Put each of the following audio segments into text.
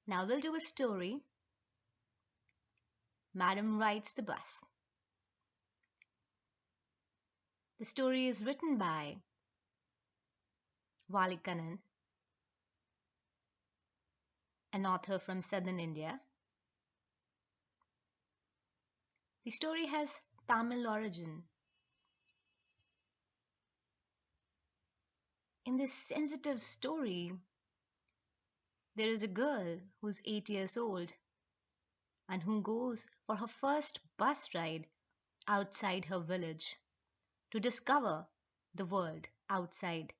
Now we'll do a story. Madam Rides the Bus. The story is written by Vali Kannan, an author from southern India. The story has Tamil origin. In this sensitive story, there is a girl who's 8 years old and who goes for her first bus ride outside her village to discover the world outside.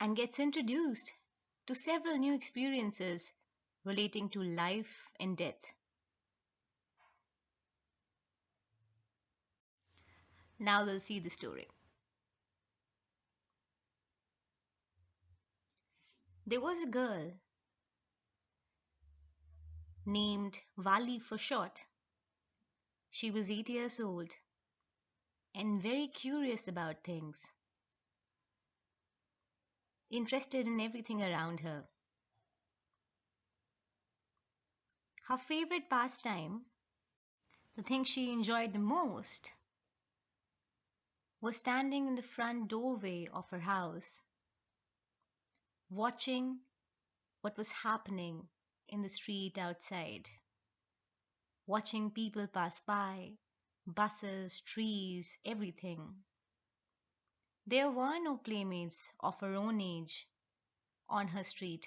And gets introduced to several new experiences relating to life and death. Now we'll see the story. There was a girl named Vali for short. She was 8 years old and very curious about things, interested in everything around her. Her favorite pastime, the thing she enjoyed the most, was standing in the front doorway of her house, watching what was happening in the street outside, watching people pass by, buses, trees, everything. There were no playmates of her own age on her street.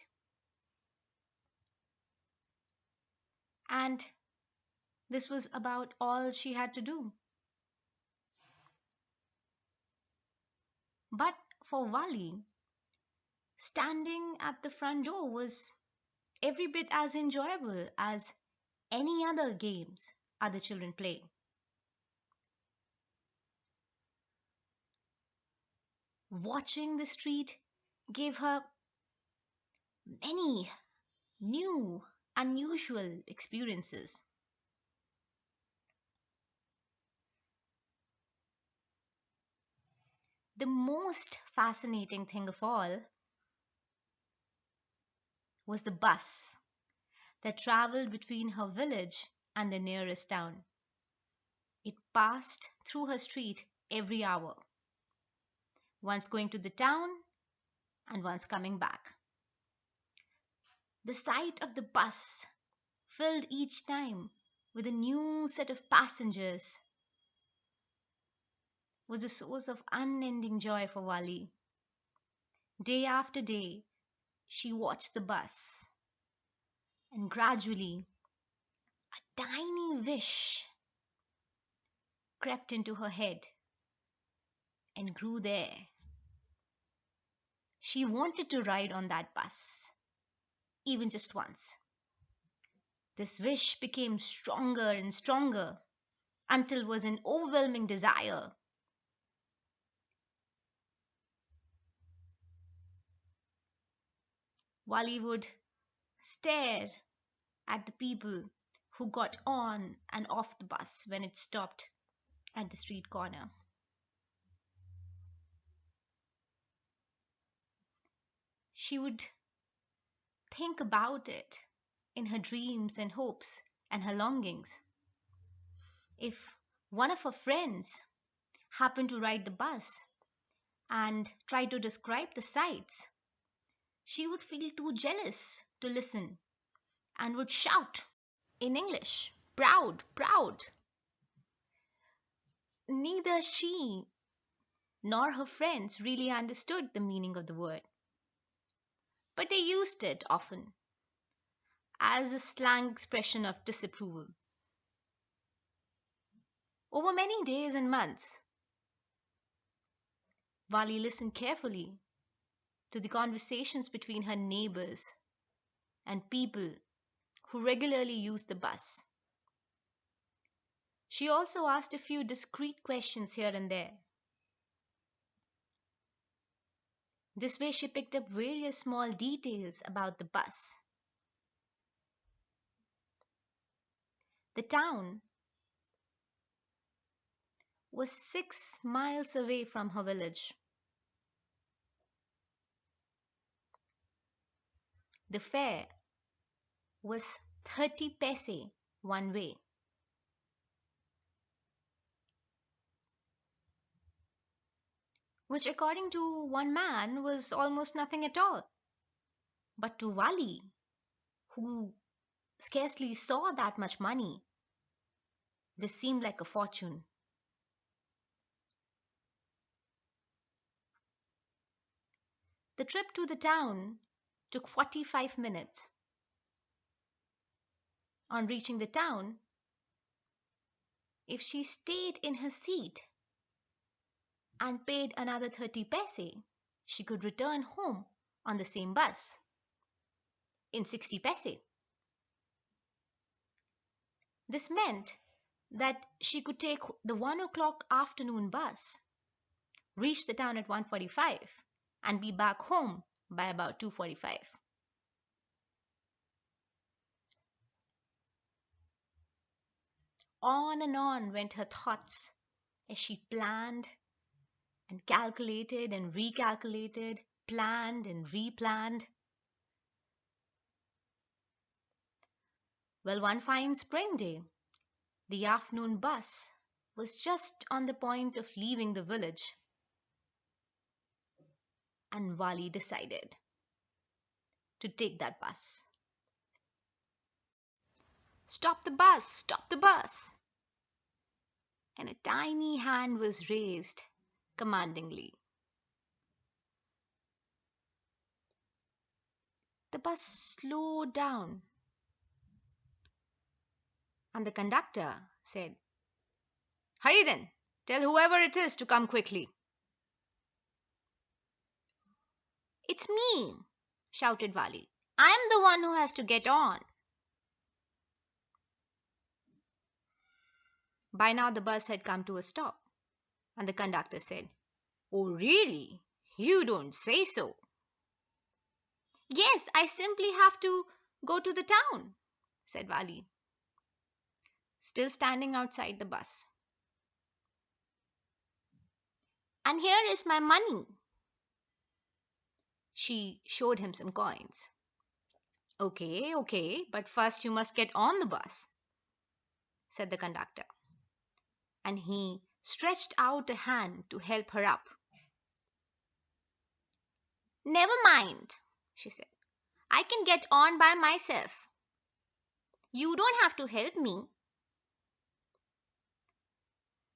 And this was about all she had to do. But for Wali, standing at the front door was every bit as enjoyable as any other games other children play. Watching the street gave her many new, unusual experiences. The most fascinating thing of all was the bus that traveled between her village and the nearest town. It passed through her street every hour, once going to the town and once coming back. The sight of the bus, filled each time with a new set of passengers, was a source of unending joy for Wali. Day after day, she watched the bus, and gradually, a tiny wish crept into her head and grew there. She wanted to ride on that bus, even just once. This wish became stronger and stronger until it was an overwhelming desire. Wally would stare at the people who got on and off the bus when it stopped at the street corner. She would think about it in her dreams and hopes and her longings. If one of her friends happened to ride the bus and try to describe the sights, she would feel too jealous to listen and would shout in English, "Proud, proud." Neither she nor her friends really understood the meaning of the word, but they used it often as a slang expression of disapproval. Over many days and months, Vali listened carefully to the conversations between her neighbors and people who regularly used the bus. She also asked a few discreet questions here and there. This way, she picked up various small details about the bus. The town was 6 miles away from her village. The fare was 30 paise one way. Which, according to one man, was almost nothing at all. But to Wali, who scarcely saw that much money, this seemed like a fortune. The trip to the town took 45 minutes. On reaching the town, if she stayed in her seat and paid another 30 paise, she could return home on the same bus in 60 paise. This meant that she could take the 1 o'clock afternoon bus, reach the town at 1:45, and be back home by about 2:45. On and on went her thoughts as she planned and calculated and recalculated, planned and replanned. Well, one fine spring day, the afternoon bus was just on the point of leaving the village, and Wali decided to take that bus. Stop the bus! Stop the bus! And a tiny hand was raised commandingly. The bus slowed down, and the conductor said, "Hurry then! Tell whoever it is to come quickly." "It's me!" shouted Wali. "I am the one who has to get on." By now the bus had come to a stop, and the conductor said, "Oh, really? You don't say so." "Yes, I simply have to go to the town," said Wali, still standing outside the bus. "And here is my money." She showed him some coins. "Okay, okay, but first you must get on the bus," said the conductor, and he stretched out a hand to help her up. "Never mind," she said. "I can get on by myself. You don't have to help me."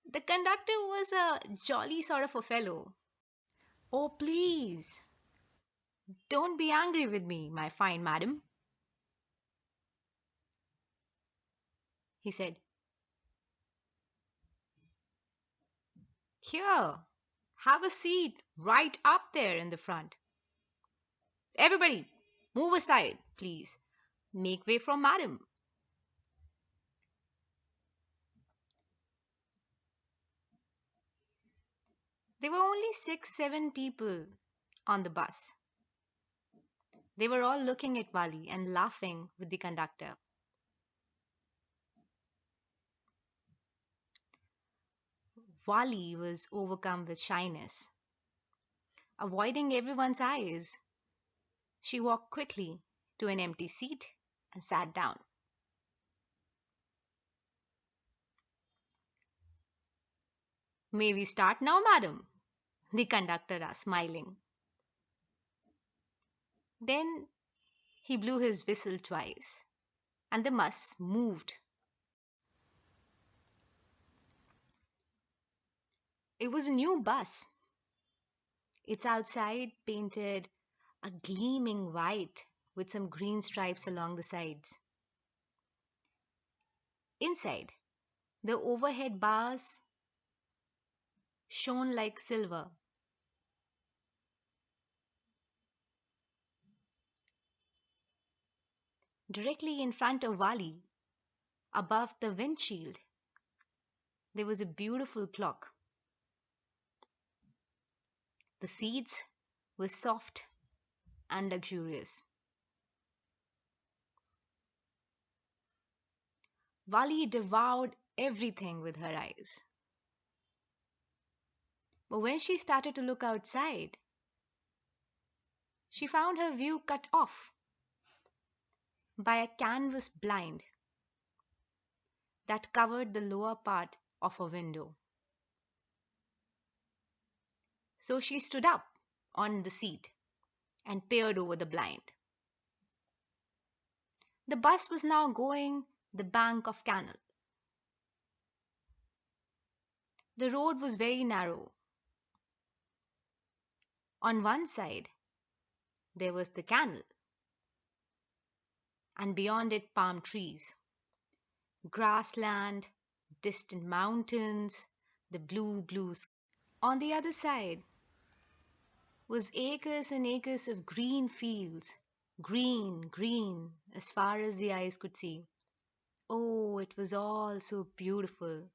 The conductor was a jolly sort of a fellow. "Oh, please, don't be angry with me, my fine madam," he said. "Here, have a seat right up there in the front. Everybody, move aside, please. Make way for madam." There were only 6, 7 people on the bus. They were all looking at Wali and laughing with the conductor. Wali was overcome with shyness. Avoiding everyone's eyes, she walked quickly to an empty seat and sat down. "May we start now, madam?" the conductor asked, smiling. Then he blew his whistle twice, and the bus moved. It was a new bus. Its outside painted a gleaming white with some green stripes along the sides. Inside, the overhead bars shone like silver. Directly in front of Wali, above the windshield, there was a beautiful clock. The seats were soft and luxurious. Wali devoured everything with her eyes. But when she started to look outside, she found her view cut off. by a canvas blind that covered the lower part of a window. So she stood up on the seat and peered over the blind. The bus was now going the bank of canal. The road was very narrow. On one side there was the canal, and beyond it palm trees, grassland, distant mountains, the blue sky. On the other side was acres and acres of green fields, green, green, as far as the eyes could see. Oh, it was all so beautiful.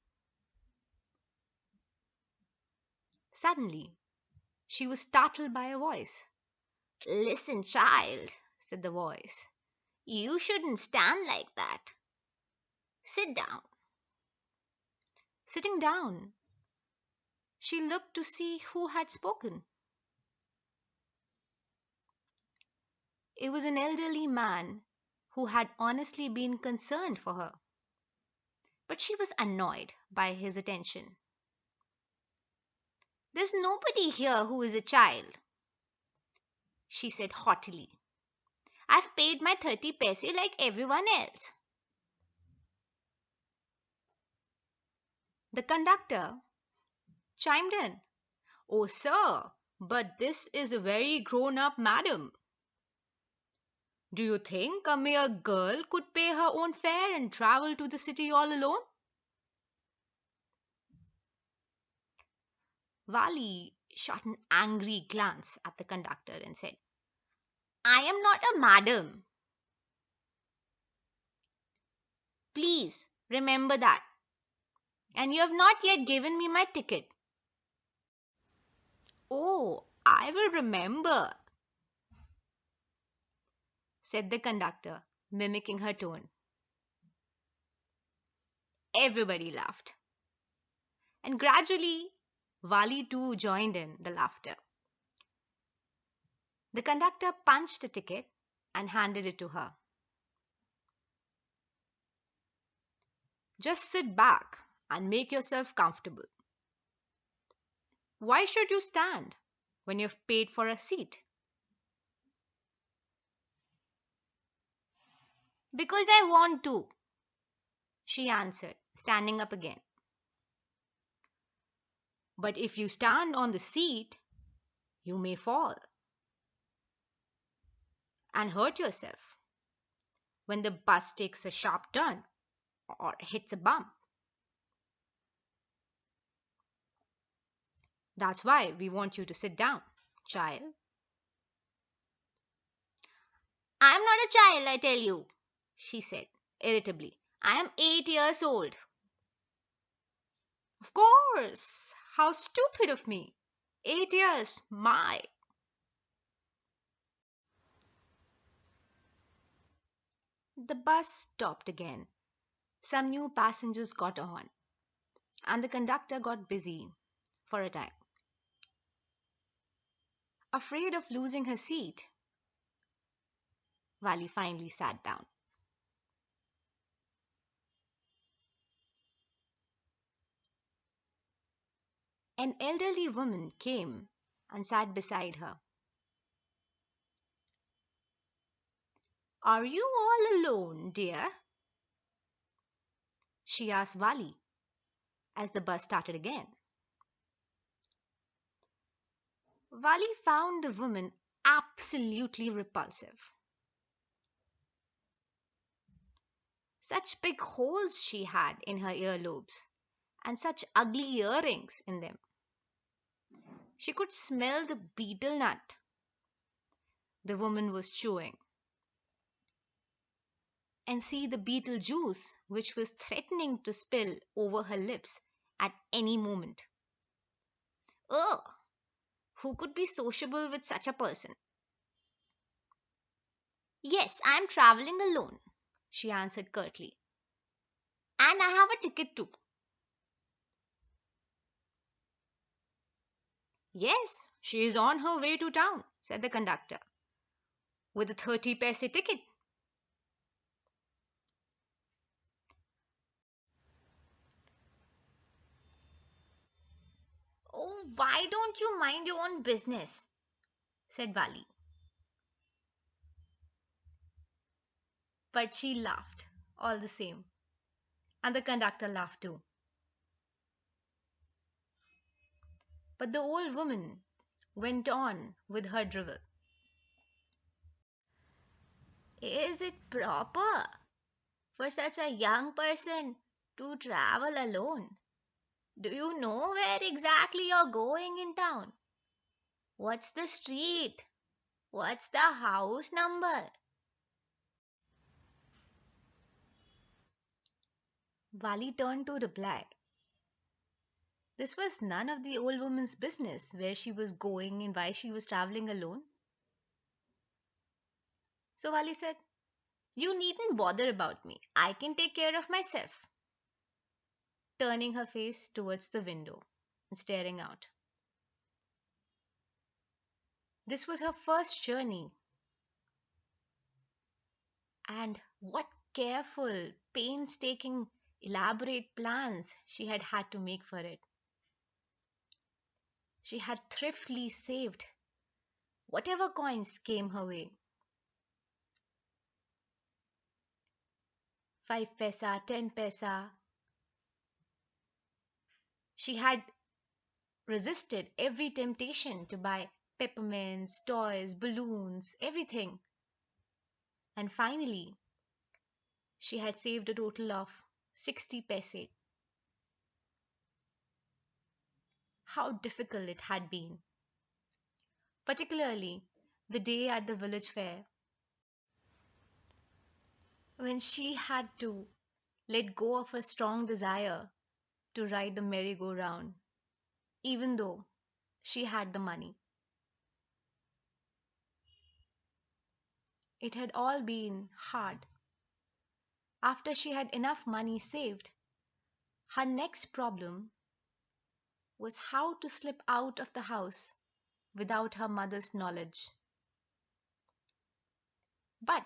Suddenly, she was startled by a voice. "Listen, child," said the voice. "You shouldn't stand like that. Sit down." Sitting down, she looked to see who had spoken. It was an elderly man who had honestly been concerned for her, but she was annoyed by his attention. "There's nobody here who is a child," she said haughtily. "I've paid my 30 paise like everyone else." The conductor chimed in. "Oh, sir, but this is a very grown up madam. Do you think a mere girl could pay her own fare and travel to the city all alone?" Vali shot an angry glance at the conductor and said, "I am not a madam. Please remember that. And you have not yet given me my ticket." "Oh, I will remember," said the conductor, mimicking her tone. Everybody laughed, and gradually Vali too joined in the laughter. The conductor punched a ticket and handed it to her. "Just sit back and make yourself comfortable. Why should you stand when you've paid for a seat?" "Because I want to," she answered, standing up again. "But if you stand on the seat, you may fall and hurt yourself when the bus takes a sharp turn or hits a bump. That's why we want you to sit down, child." "I'm not a child, I tell you," she said irritably. "I am 8 years old." "Of course! How stupid of me! 8 years, my!" The bus stopped again. Some new passengers got on, and the conductor got busy for a time. Afraid of losing her seat, Vali finally sat down. An elderly woman came and sat beside her. "Are you all alone, dear?" she asked Vali as the bus started again. Vali found the woman absolutely repulsive. Such big holes she had in her earlobes, and such ugly earrings in them. She could smell the betel nut the woman was chewing, and see the betel juice which was threatening to spill over her lips at any moment. Ugh! Who could be sociable with such a person? "Yes, I am traveling alone," she answered curtly. "And I have a ticket too." "Yes, she is on her way to town," said the conductor, "with a 30 paise ticket." Oh, why don't you mind your own business? Said Vali. But she laughed all the same, and the conductor laughed too. But the old woman went on with her drivel. Is it proper for such a young person to travel alone? Do you know where exactly you're going in town? What's the street? What's the house number? Vali turned to reply. This was none of the old woman's business where she was going and why she was traveling alone. So Vali said, You needn't bother about me. I can take care of myself. Turning her face towards the window and staring out. This was her first journey, and what careful, painstaking, elaborate plans she had to make for it. She had thriftily saved whatever coins came her way. 5 paisa, 10 paisa. She had resisted every temptation to buy peppermints, toys, balloons, everything. And finally, she had saved a total of 60 paise. How difficult it had been, particularly the day at the village fair when she had to let go of her strong desire to ride the merry-go-round, even though she had the money. It had all been hard. After she had enough money saved, her next problem was how to slip out of the house without her mother's knowledge. But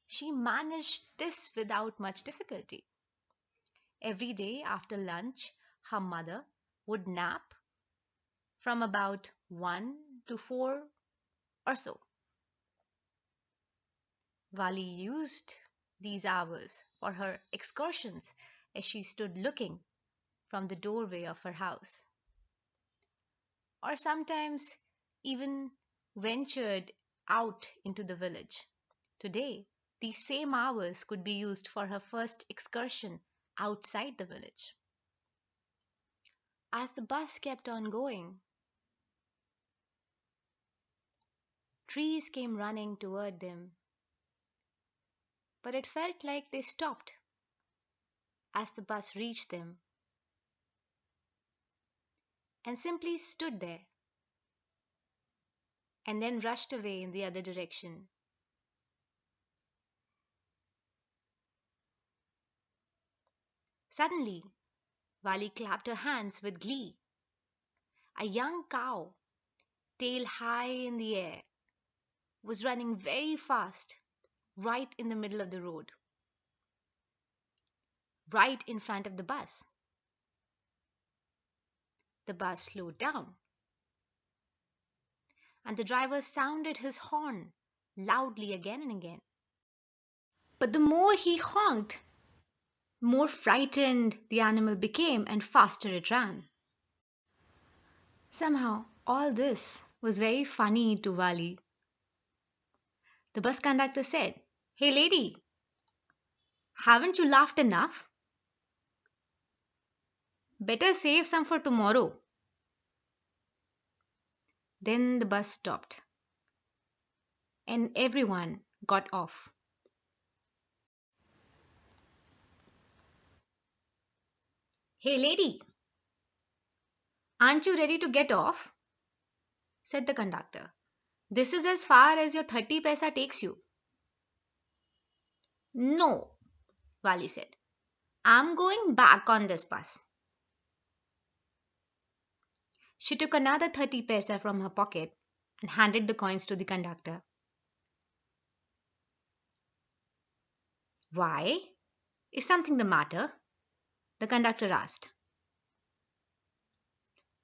she managed this without much difficulty. Every day after lunch, her mother would nap from about 1 to 4 or so. Vali used these hours for her excursions as she stood looking from the doorway of her house, or sometimes even ventured out into the village. Today, these same hours could be used for her first excursion outside the village. As the bus kept on going, trees came running toward them, but it felt like they stopped as the bus reached them and simply stood there and then rushed away in the other direction. Suddenly, Vali clapped her hands with glee. A young cow, tail high in the air, was running very fast right in the middle of the road, right in front of the bus. The bus slowed down, and the driver sounded his horn loudly again and again. But the more he honked, more frightened the animal became and faster it ran. Somehow, all this was very funny to Vali. The bus conductor said, Hey lady, haven't you laughed enough? Better save some for tomorrow. Then the bus stopped and everyone got off. Hey lady, aren't you ready to get off? Said the conductor. This is as far as your 30 paisa takes you. No, Vali said. I'm going back on this bus. She took another 30 paisa from her pocket and handed the coins to the conductor. Why? Is something the matter? The conductor asked.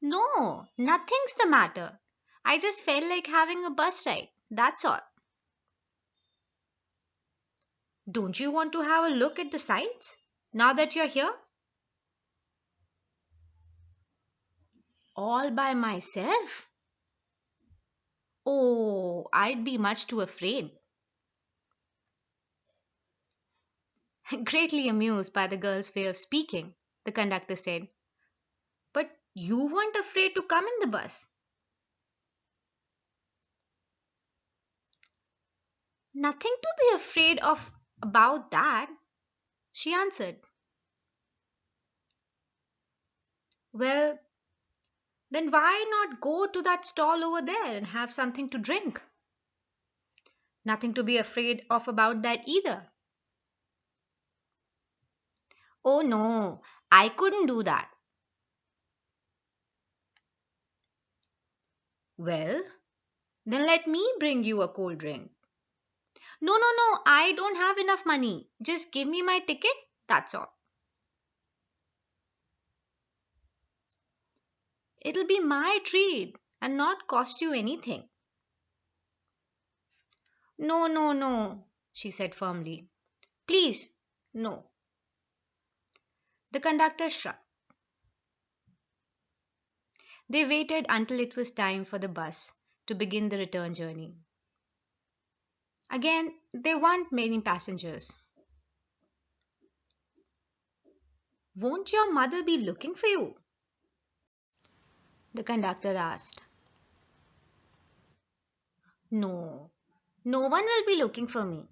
No, nothing's the matter. I just felt like having a bus ride. That's all. Don't you want to have a look at the sights now that you're here? All by myself? Oh, I'd be much too afraid. Greatly amused by the girl's way of speaking, the conductor said, "But you weren't afraid to come in the bus." "Nothing to be afraid of about that," she answered. "Well, then why not go to that stall over there and have something to drink?" "Nothing to be afraid of about that either." "Oh no, I couldn't do that." "Well, then let me bring you a cold drink." "No, no, no, I don't have enough money. Just give me my ticket, that's all." "It'll be my treat and not cost you anything." "No, no, no," she said firmly. "Please, no." The conductor shrugged. They waited until it was time for the bus to begin the return journey. Again, there weren't many passengers. "Won't your mother be looking for you?" the conductor asked. "No, no one will be looking for me,"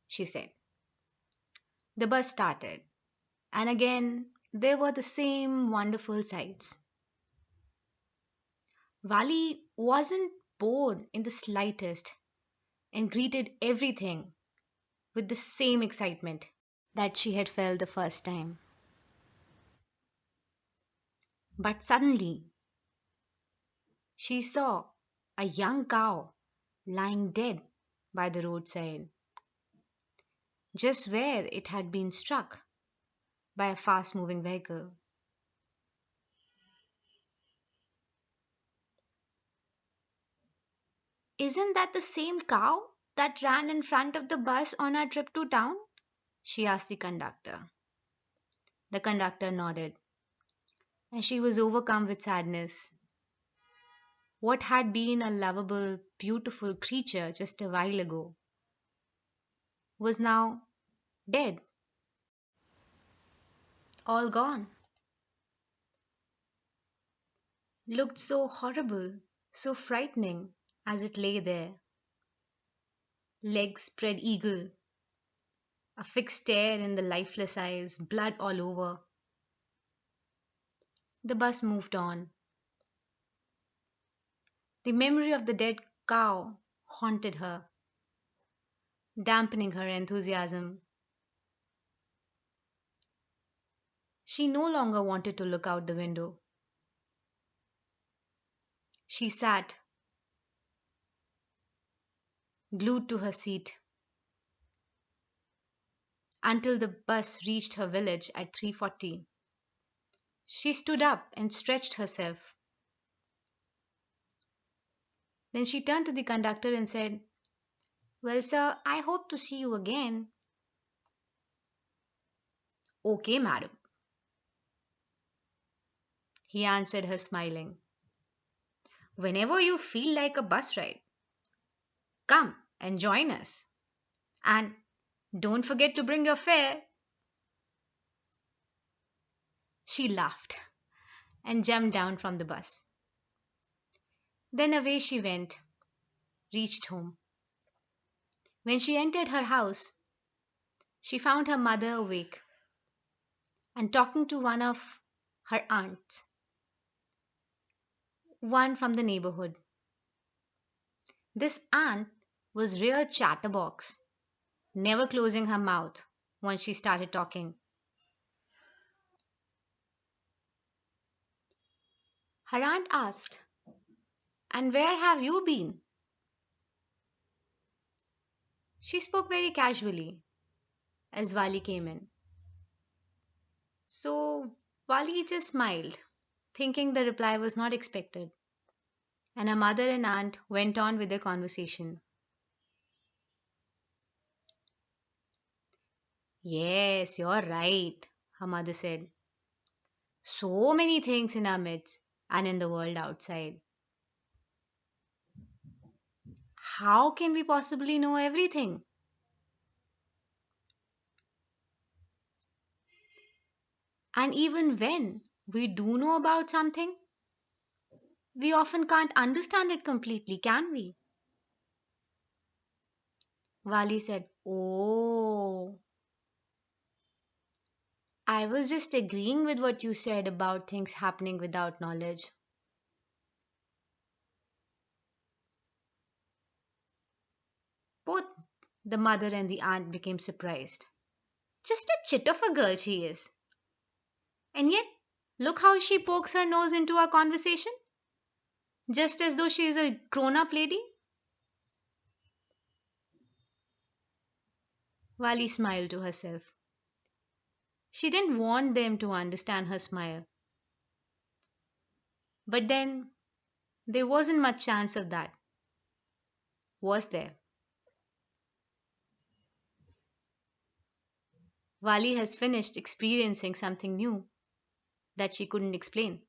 she said. The bus started, and again there were the same wonderful sights. Vali wasn't bored in the slightest and greeted everything with the same excitement that she had felt the first time. But suddenly she saw a young cow lying dead by the roadside, just where it had been struck by a fast moving vehicle. "Isn't that the same cow that ran in front of the bus on our trip to town?" she asked the conductor. The conductor nodded, and she was overcome with sadness. What had been a lovable, beautiful creature just a while ago was now dead, all gone. Looked so horrible, so frightening as it lay there, legs spread eagle, a fixed stare in the lifeless eyes, blood all over. The bus moved on. The memory of the dead cow haunted her, dampening her enthusiasm. She no longer wanted to look out the window. She sat, glued to her seat, until the bus reached her village at 3:40. She stood up and stretched herself. Then she turned to the conductor and said, "Well, sir, I hope to see you again." "Okay, madam," he answered her, smiling. "Whenever you feel like a bus ride, come and join us. And don't forget to bring your fare." She laughed and jumped down from the bus. Then away she went, reached home. When she entered her house, she found her mother awake and talking to one of her aunts, one from the neighborhood. This aunt was real chatterbox, never closing her mouth once she started talking. Her aunt asked, "And where have you been?" She spoke very casually as Vali came in. So Vali just smiled, thinking the reply was not expected, and her mother and aunt went on with their conversation. Yes, you're right, her mother said. So many things in our midst and in the world outside. How can we possibly know everything? And even when we do know about something, we often can't understand it completely, can we? Wali said, "Oh, I was just agreeing with what you said about things happening without knowledge." Both the mother and the aunt became surprised. Just a chit of a girl she is. And yet, look how she pokes her nose into our conversation, just as though she is a grown up lady. Wali smiled to herself. She didn't want them to understand her smile. But then, there wasn't much chance of that, was there? Wali has finished experiencing something new that she couldn't explain.